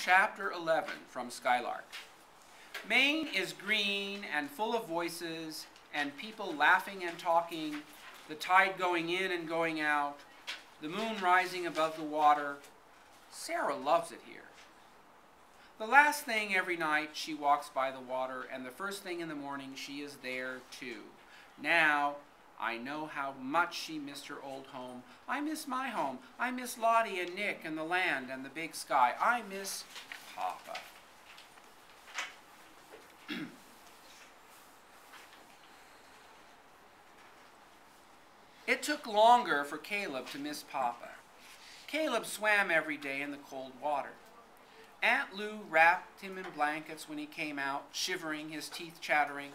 Chapter 11 from Skylark. Maine is green and full of voices and people laughing and talking, the tide going in and going out, the moon rising above the water. Sarah loves it here. The last thing every night she walks by the water, and the first thing in the morning she is there too. Now I know how much she missed her old home. I miss my home. I miss Lottie and Nick and the land and the big sky. I miss Papa. It took longer for Caleb to miss Papa. Caleb swam every day in the cold water. Aunt Lou wrapped him in blankets when he came out, shivering, his teeth chattering.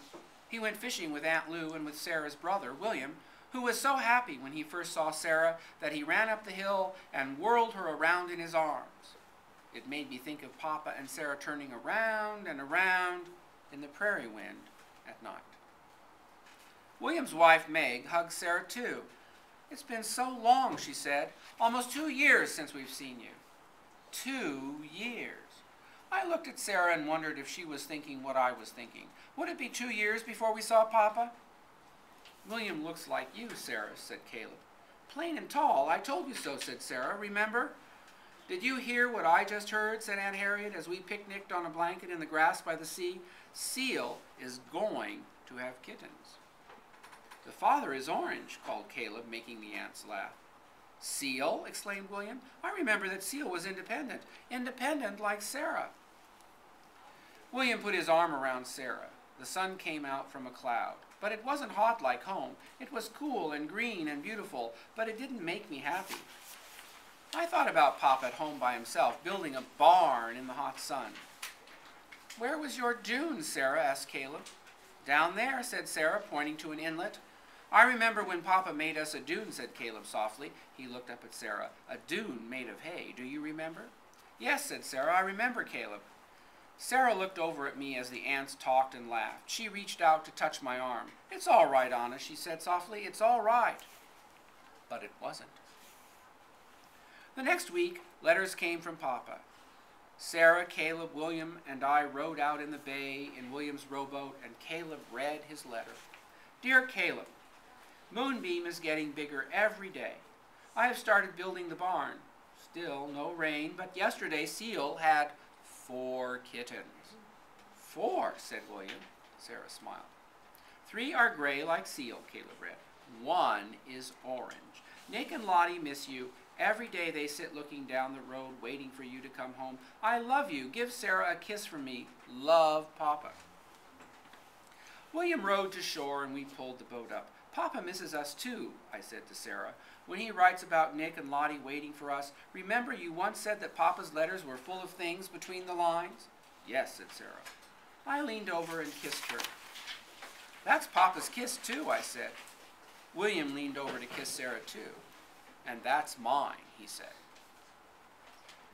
He went fishing with Aunt Lou and with Sarah's brother, William, who was so happy when he first saw Sarah that he ran up the hill and whirled her around in his arms. It made me think of Papa and Sarah turning around and around in the prairie wind at night. William's wife, Meg, hugged Sarah too. "It's been so long," she said. "Almost 2 years since we've seen you." 2 years. I looked at Sarah and wondered if she was thinking what I was thinking. Would it be 2 years before we saw Papa? "William looks like you, Sarah," said Caleb. "Plain and tall. I told you so," said Sarah. "Remember?" "Did you hear what I just heard?" said Aunt Harriet as we picnicked on a blanket in the grass by the sea. "Seal is going to have kittens." "The father is orange," called Caleb, making the aunts laugh. "Seal?" exclaimed William. "I remember that Seal was independent. Independent like Sarah." William put his arm around Sarah. The sun came out from a cloud, but it wasn't hot like home. It was cool and green and beautiful, but it didn't make me happy. I thought about Pop at home by himself, building a barn in the hot sun. "Where was your dune, Sarah?" asked Caleb. "Down there," said Sarah, pointing to an inlet. "I remember when Papa made us a dune," said Caleb softly. He looked up at Sarah. "A dune made of hay. Do you remember?" "Yes," said Sarah. "I remember, Caleb." Sarah looked over at me as the aunts talked and laughed. She reached out to touch my arm. "It's all right, Anna," she said softly. "It's all right." But it wasn't. The next week, letters came from Papa. Sarah, Caleb, William, and I rowed out in the bay in William's rowboat, and Caleb read his letter. "Dear Caleb, Moonbeam is getting bigger every day. I have started building the barn. Still no rain, but yesterday Seal had 4 kittens. 4, said William. Sarah smiled. 3 are gray like Seal, Caleb read. 1 is orange. Nick and Lottie miss you. Every day they sit looking down the road waiting for you to come home. I love you. Give Sarah a kiss from me. Love, Papa." William rowed to shore and we pulled the boat up. "Papa misses us too," I said to Sarah. "When he writes about Nick and Lottie waiting for us, remember you once said that Papa's letters were full of things between the lines?" "Yes," said Sarah. I leaned over and kissed her. "That's Papa's kiss too," I said. William leaned over to kiss Sarah too. "And that's mine," he said.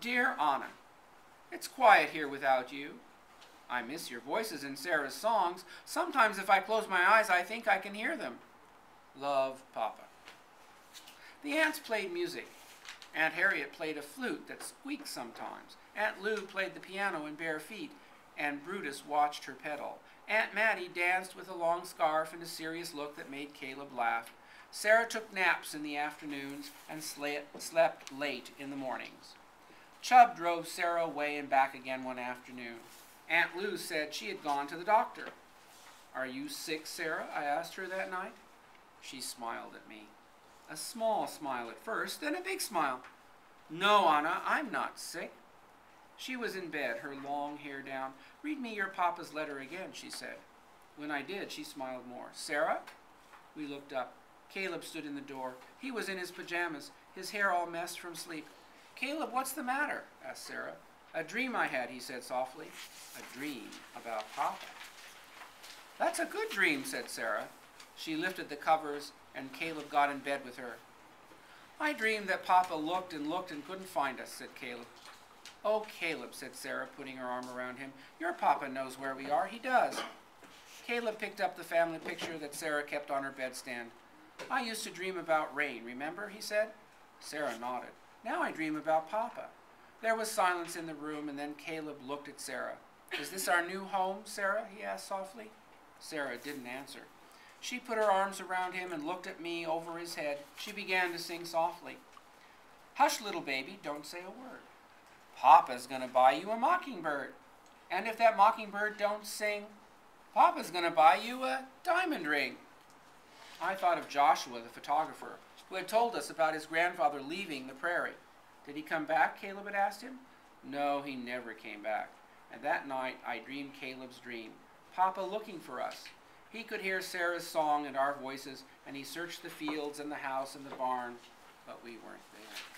Dear Anna, it's quiet here without you. I miss your voices and Sarah's songs. Sometimes if I close my eyes, I think I can hear them. Love, Papa. The aunts played music. Aunt Harriet played a flute that squeaked sometimes. Aunt Lou played the piano in bare feet, and Brutus watched her pedal. Aunt Mattie danced with a long scarf and a serious look that made Caleb laugh. Sarah took naps in the afternoons and slept late in the mornings. Chubb drove Sarah away and back again one afternoon. Aunt Lou said she had gone to the doctor. "Are you sick, Sarah?" I asked her that night. She smiled at me. A small smile at first, then a big smile. "No, Anna, I'm not sick." She was in bed, her long hair down. "Read me your Papa's letter again," she said. When I did, she smiled more. "Sarah?" We looked up. Caleb stood in the door. He was in his pajamas, his hair all messed from sleep. "Caleb, what's the matter?" asked Sarah. "A dream I had," he said softly. "A dream about Papa." "That's a good dream," said Sarah. She lifted the covers, and Caleb got in bed with her. "I dreamed that Papa looked and couldn't find us," said Caleb. "Oh, Caleb," said Sarah, putting her arm around him. "Your Papa knows where we are. He does." Caleb picked up the family picture that Sarah kept on her bedstand. "I used to dream about rain, remember?" he said. Sarah nodded. "Now I dream about Papa. There was silence in the room, and then Caleb looked at Sarah. "Is this our new home, Sarah?" he asked softly. Sarah didn't answer. She put her arms around him and looked at me over his head. She began to sing softly. "Hush, little baby, don't say a word. Papa's going to buy you a mockingbird. And if that mockingbird don't sing, Papa's going to buy you a diamond ring." I thought of Joshua, the photographer, who had told us about his grandfather leaving the prairie. "Did he come back?" Caleb had asked him. No, he never came back. And that night I dreamed Caleb's dream, Papa looking for us. He could hear Sarah's song and our voices, and he searched the fields and the house and the barn, but we weren't there.